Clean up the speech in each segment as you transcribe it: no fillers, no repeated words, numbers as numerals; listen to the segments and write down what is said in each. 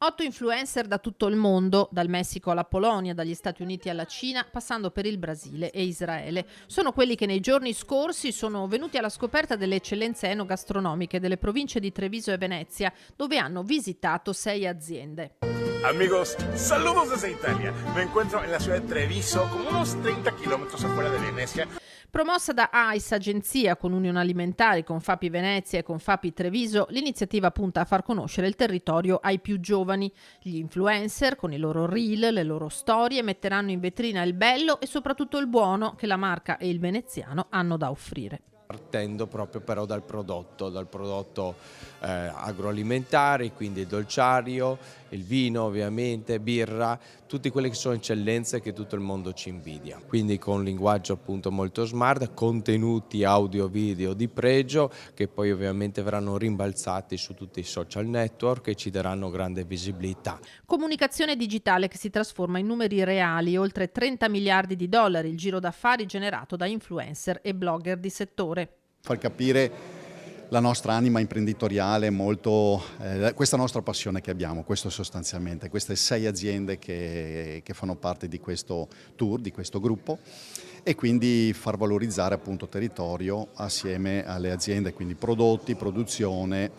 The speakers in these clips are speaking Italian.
8 influencer da tutto il mondo, dal Messico alla Polonia, dagli Stati Uniti alla Cina, passando per il Brasile e Israele. Sono quelli che nei giorni scorsi sono venuti alla scoperta delle eccellenze enogastronomiche delle province di Treviso e Venezia, dove hanno visitato 6 aziende. Amigos, saludos desde Italia. Me encuentro en la ciudad de Treviso, como unos 30 kilómetros afuera de Venecia. Promossa da AIS Agenzia con Unione Alimentari, Confapi Venezia e Confapi Treviso, l'iniziativa punta a far conoscere il territorio ai più giovani. Gli influencer, con i loro reel, le loro storie, metteranno in vetrina il bello e soprattutto il buono che la marca e il veneziano hanno da offrire. Partendo proprio però dal prodotto agroalimentare, quindi il dolciario, il vino ovviamente, birra, tutte quelle che sono eccellenze che tutto il mondo ci invidia. Quindi con linguaggio appunto molto smart, contenuti audio video di pregio che poi ovviamente verranno rimbalzati su tutti i social network e ci daranno grande visibilità. Comunicazione digitale che si trasforma in numeri reali, oltre 30 miliardi di dollari il giro d'affari generato da influencer e blogger di settore. Far capire la nostra anima imprenditoriale, questa nostra passione che abbiamo, questo sostanzialmente, queste 6 aziende che fanno parte di questo tour, di questo gruppo, e quindi far valorizzare appunto territorio assieme alle aziende, quindi prodotti, produzione,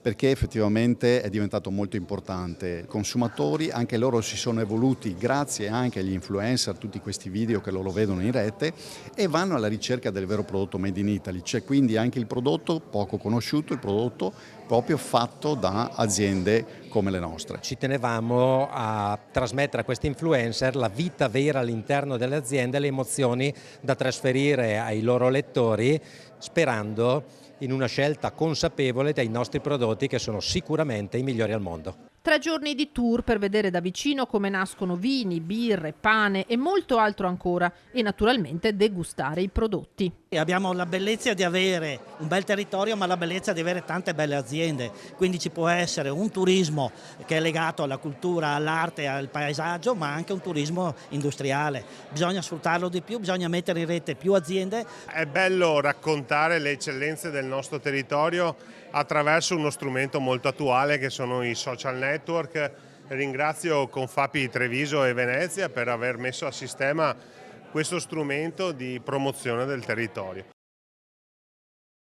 perché effettivamente è diventato molto importante. I consumatori, anche loro si sono evoluti grazie anche agli influencer, tutti questi video che loro vedono in rete, e vanno alla ricerca del vero prodotto made in Italy. C'è quindi anche il prodotto poco conosciuto, il prodotto proprio fatto da aziende come le nostre. Ci tenevamo a trasmettere a questi influencer la vita vera all'interno delle aziende, le emozioni da trasferire ai loro lettori, sperando in una scelta consapevole dei nostri prodotti che sono sicuramente i migliori al mondo. 3 giorni di tour per vedere da vicino come nascono vini, birre, pane e molto altro ancora, e naturalmente degustare i prodotti. E abbiamo la bellezza di avere un bel territorio, ma la bellezza di avere tante belle aziende, quindi ci può essere un turismo che è legato alla cultura, all'arte, al paesaggio, ma anche un turismo industriale. Bisogna sfruttarlo di più, bisogna mettere in rete più aziende. È bello raccontare le eccellenze del nostro territorio attraverso uno strumento molto attuale che sono i social network. Ringrazio Confapi Treviso e Venezia per aver messo a sistema questo strumento di promozione del territorio.